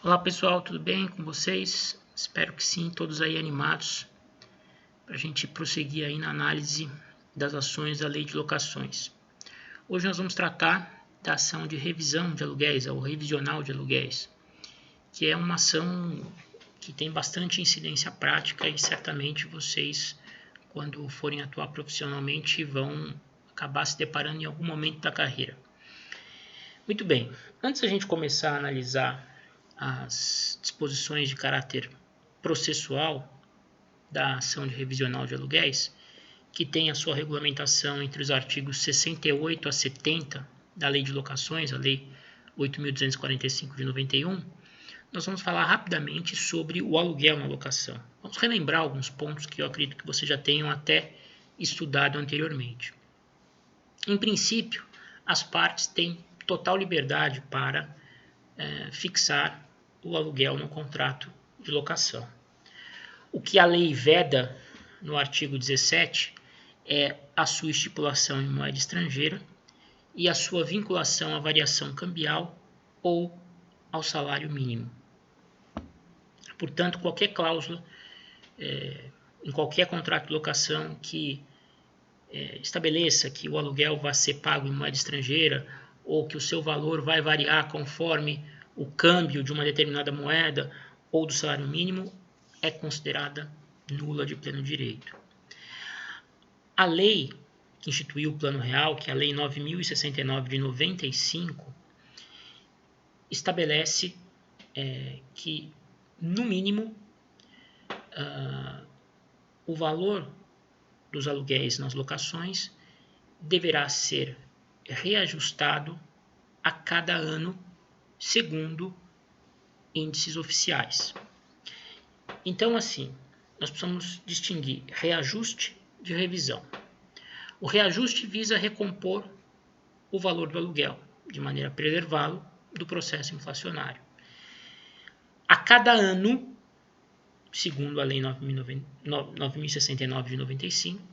Olá pessoal, tudo bem com vocês? Espero que sim, todos aí animados para a gente prosseguir aí na análise das ações da Lei de Locações. Hoje nós vamos tratar da ação de revisão de aluguéis, ou revisional de aluguéis, que é uma ação que tem bastante incidência prática e certamente vocês, quando forem atuar profissionalmente, vão acabar se deparando em algum momento da carreira. Muito bem, antes da gente começar a analisar as disposições de caráter processual da ação de revisional de aluguéis, que tem a sua regulamentação entre os artigos 68 a 70 da Lei de Locações, a Lei 8.245 de 91, nós vamos falar rapidamente sobre o aluguel na locação. Vamos relembrar alguns pontos que eu acredito que vocês já tenham até estudado anteriormente. Em princípio, as partes têm total liberdade para fixar o aluguel no contrato de locação. O que a lei veda no artigo 17 é a sua estipulação em moeda estrangeira e a sua vinculação à variação cambial ou ao salário mínimo. Portanto, qualquer cláusula em qualquer contrato de locação que estabeleça que o aluguel vai ser pago em moeda estrangeira ou que o seu valor vai variar conforme o câmbio de uma determinada moeda ou do salário mínimo, é considerada nula de pleno direito. A lei que instituiu o Plano Real, que é a Lei 9.069 de 95, estabelece que, no mínimo, o valor dos aluguéis nas locações deverá ser reajustado a cada ano segundo índices oficiais. Então, assim, nós precisamos distinguir reajuste de revisão. O reajuste visa recompor o valor do aluguel, de maneira a preservá-lo do processo inflacionário. A cada ano, segundo a Lei 9.069 de 95,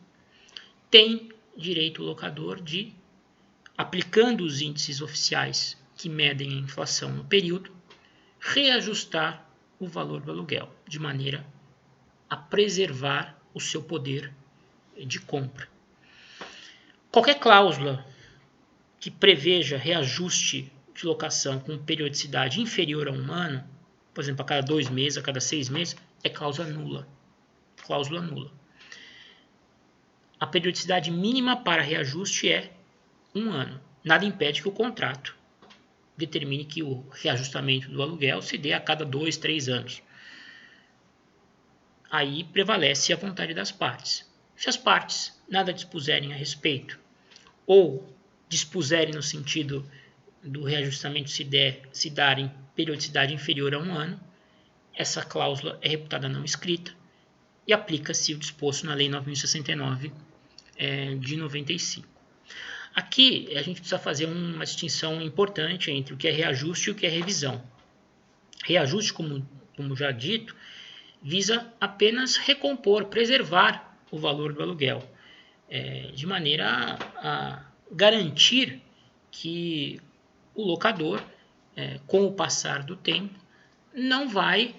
tem direito o locador de, aplicando os índices oficiais que medem a inflação no período, reajustar o valor do aluguel, de maneira a preservar o seu poder de compra. Qualquer cláusula que preveja reajuste de locação com periodicidade inferior a um ano, por exemplo, a cada 2 meses, a cada 6 meses, é cláusula nula. Cláusula nula. A periodicidade mínima para reajuste é 1 ano. Nada impede que o contrato determine que o reajustamento do aluguel se dê a cada 2, 3 anos. Aí prevalece a vontade das partes. Se as partes nada dispuserem a respeito, ou dispuserem no sentido do reajustamento se dar em periodicidade inferior a 1 ano, essa cláusula é reputada não escrita e aplica-se o disposto na Lei 9.069 de 95. Aqui a gente precisa fazer uma distinção importante entre o que é reajuste e o que é revisão. Reajuste, como já dito, visa apenas recompor, preservar o valor do aluguel, de maneira a garantir que o locador, com o passar do tempo, não vai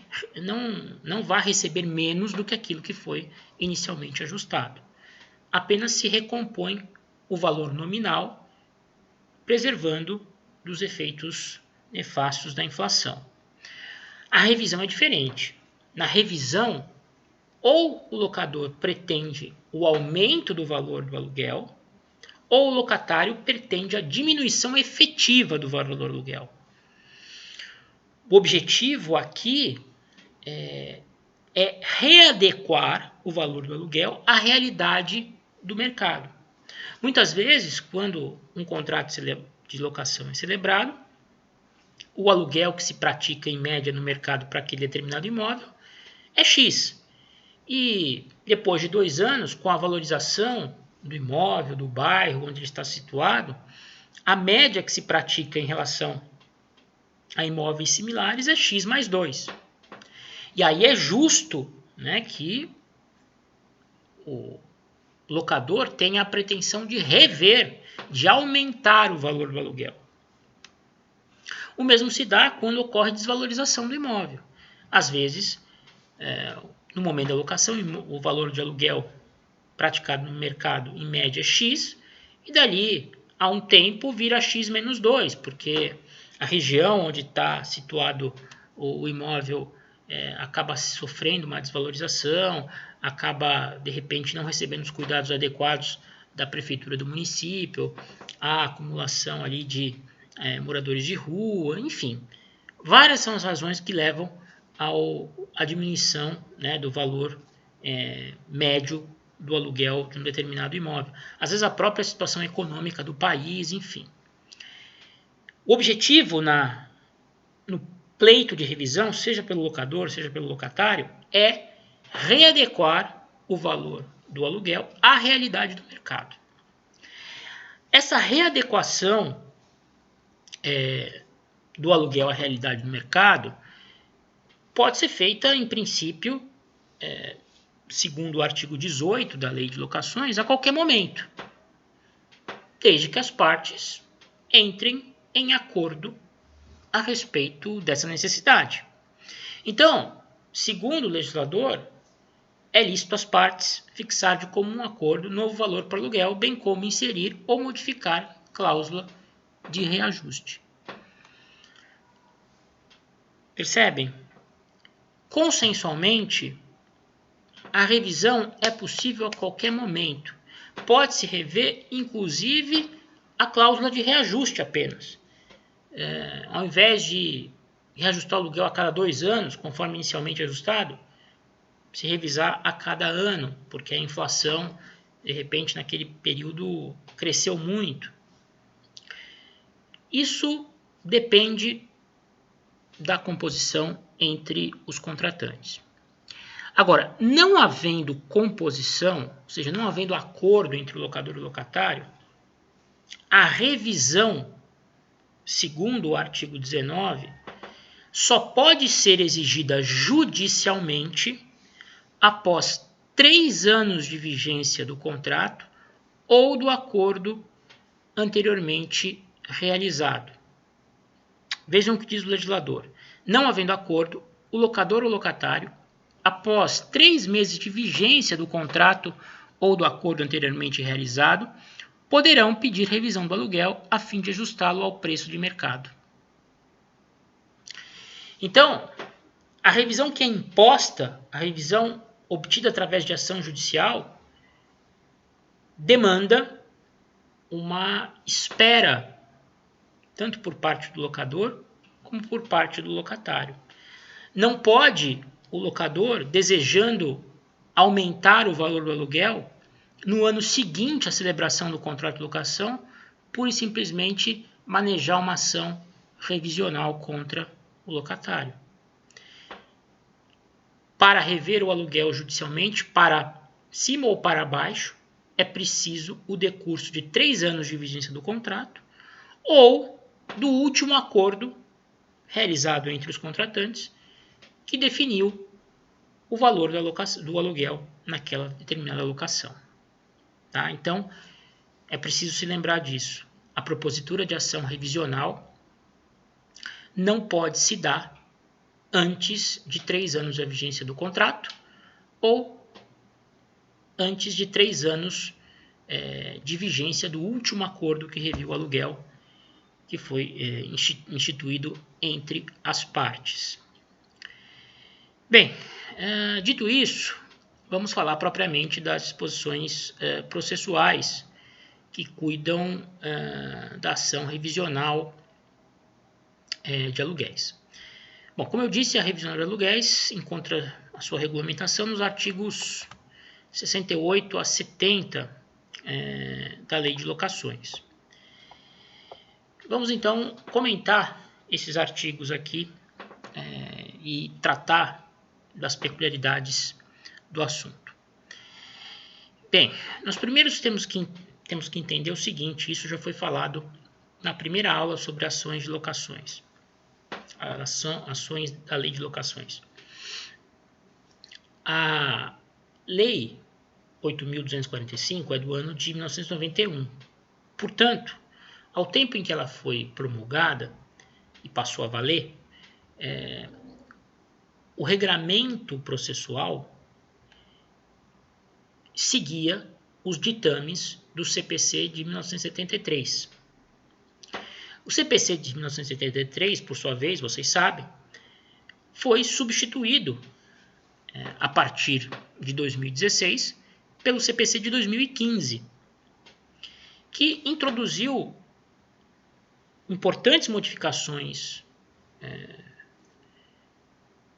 receber menos do que aquilo que foi inicialmente ajustado. Apenas se recompõe o valor nominal, preservando dos efeitos nefastos da inflação. A revisão é diferente. Na revisão, ou o locador pretende o aumento do valor do aluguel, ou o locatário pretende a diminuição efetiva do valor do aluguel. O objetivo aqui é readequar o valor do aluguel à realidade do mercado. Muitas vezes, quando um contrato de locação é celebrado, o aluguel que se pratica em média no mercado para aquele determinado imóvel é X. E depois de 2 anos, com a valorização do imóvel, do bairro onde ele está situado, a média que se pratica em relação a imóveis similares é X mais 2. E aí é justo, né, que o locador tenha a pretensão de rever, de aumentar o valor do aluguel. O mesmo se dá quando ocorre desvalorização do imóvel. Às vezes, no momento da locação, o valor de aluguel praticado no mercado em média é X, e dali a um tempo vira X menos 2, porque a região onde está situado o imóvel acaba sofrendo uma desvalorização, acaba de repente não recebendo os cuidados adequados da prefeitura do município, a acumulação ali de moradores de rua, enfim. Várias são as razões que levam à diminuição, né, do valor médio do aluguel de um determinado imóvel. Às vezes a própria situação econômica do país, enfim. O objetivo no pleito de revisão, seja pelo locador, seja pelo locatário, é readequar o valor do aluguel à realidade do mercado. Essa readequação do aluguel à realidade do mercado pode ser feita, em princípio, segundo o artigo 18 da Lei de Locações, a qualquer momento, desde que as partes entrem em acordo a respeito dessa necessidade. Então, segundo o legislador, é lícito às partes fixar de comum acordo novo valor para aluguel, bem como inserir ou modificar cláusula de reajuste. Percebem? Consensualmente, a revisão é possível a qualquer momento. Pode-se rever, inclusive, a cláusula de reajuste apenas. Ao invés de reajustar o aluguel a cada 2 anos, conforme inicialmente ajustado, se revisar a cada ano, porque a inflação, de repente, naquele período cresceu muito. Isso depende da composição entre os contratantes. Agora, não havendo composição, ou seja, não havendo acordo entre o locador e o locatário, a revisão, segundo o artigo 19, só pode ser exigida judicialmente após 3 anos de vigência do contrato ou do acordo anteriormente realizado. Vejam o que diz o legislador. Não havendo acordo, o locador ou locatário, após 3 meses de vigência do contrato ou do acordo anteriormente realizado, poderão pedir revisão do aluguel a fim de ajustá-lo ao preço de mercado. Então, a revisão que é imposta, a revisão obtida através de ação judicial, demanda uma espera, tanto por parte do locador como por parte do locatário. Não pode o locador, desejando aumentar o valor do aluguel, no ano seguinte à celebração do contrato de locação, pura e simplesmente manejar uma ação revisional contra o locatário. Para rever o aluguel judicialmente, para cima ou para baixo, é preciso o decurso de 3 anos de vigência do contrato ou do último acordo realizado entre os contratantes que definiu o valor do aluguel naquela determinada locação. Tá? Então, é preciso se lembrar disso. A propositura de ação revisional não pode se dar antes de 3 anos da vigência do contrato ou antes de 3 anos de vigência do último acordo que reviu o aluguel, que foi instituído entre as partes. Bem, dito isso, vamos falar propriamente das disposições processuais que cuidam da ação revisional de aluguéis. Bom, como eu disse, a revisão de aluguéis encontra a sua regulamentação nos artigos 68 a 70 da Lei de Locações. Vamos então comentar esses artigos aqui e tratar das peculiaridades do assunto. Bem, nós primeiros temos que entender o seguinte, isso já foi falado na primeira aula sobre ações de locações. Ações da Lei de Locações. A Lei 8.245 é do ano de 1991. Portanto, ao tempo em que ela foi promulgada, e passou a valer, o regramento processual seguia os ditames do CPC de 1973. O CPC de 1973, por sua vez, vocês sabem, foi substituído a partir de 2016 pelo CPC de 2015, que introduziu importantes modificações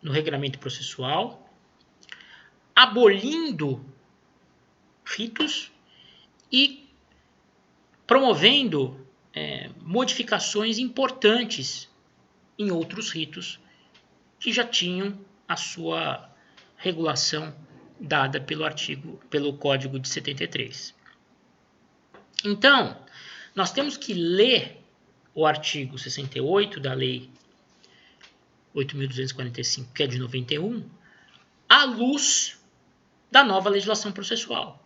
no regramento processual, abolindo ritos e promovendo modificações importantes em outros ritos que já tinham a sua regulação dada pelo Código de 73. Então, nós temos que ler o artigo 68 da Lei 8.245, que é de 91, à luz da nova legislação processual.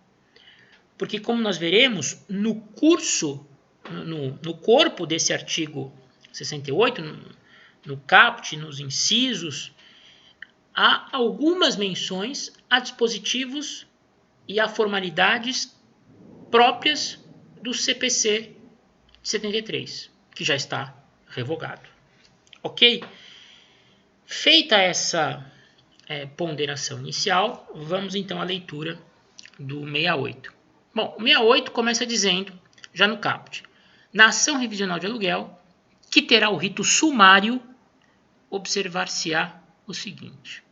Porque, como nós veremos, no corpo desse artigo 68, no caput, nos incisos, há algumas menções a dispositivos e a formalidades próprias do CPC de 73, que já está revogado. Ok? Feita essa ponderação inicial, vamos então à leitura do 68. Bom, o 68 começa dizendo, já no caput, na ação revisional de aluguel, que terá o rito sumário, observar-se-á o seguinte.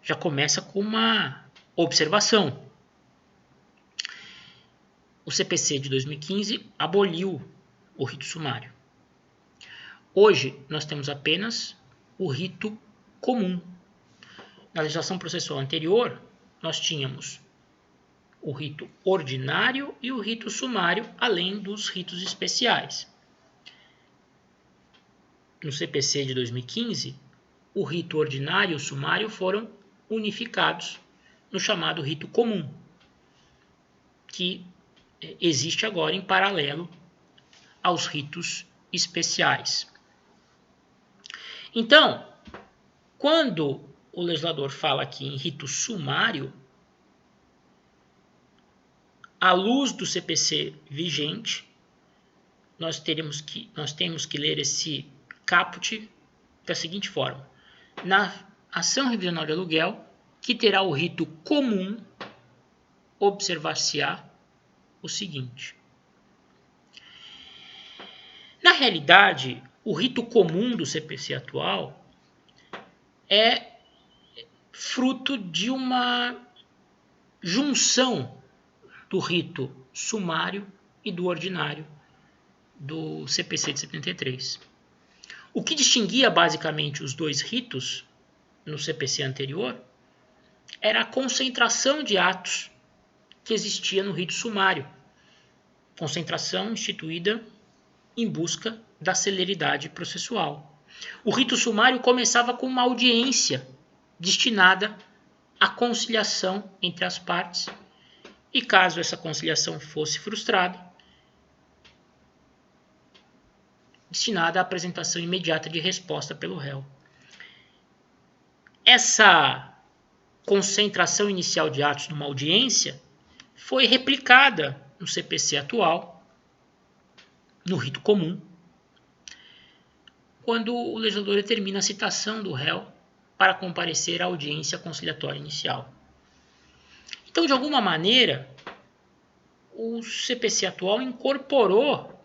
Já começa com uma observação. O CPC de 2015 aboliu o rito sumário. Hoje, nós temos apenas o rito comum. Na legislação processual anterior, nós tínhamos o rito ordinário e o rito sumário, além dos ritos especiais. No CPC de 2015, o rito ordinário e o sumário foram unificados no chamado rito comum, que existe agora em paralelo aos ritos especiais. Então, quando o legislador fala aqui em rito sumário, à luz do CPC vigente, nós temos que ler esse caput da seguinte forma. Na ação revisional de aluguel, que terá o rito comum, observar-se-á o seguinte. Na realidade, o rito comum do CPC atual é fruto de uma junção do rito sumário e do ordinário do CPC de 73. O que distinguia basicamente os dois ritos no CPC anterior era a concentração de atos que existia no rito sumário, concentração instituída em busca da celeridade processual. O rito sumário começava com uma audiência destinada à conciliação entre as partes e, caso essa conciliação fosse frustrada, destinada à apresentação imediata de resposta pelo réu. Essa concentração inicial de atos numa audiência foi replicada no CPC atual, no rito comum, quando o legislador determina a citação do réu para comparecer à audiência conciliatória inicial. Então, de alguma maneira, o CPC atual incorporou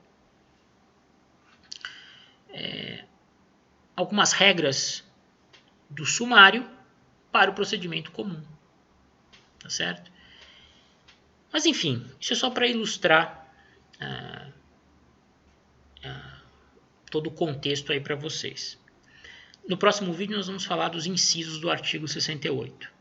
algumas regras do sumário para o procedimento comum. Tá certo? Mas, enfim, isso é só para ilustrar todo o contexto aí para vocês. No próximo vídeo nós vamos falar dos incisos do artigo 68.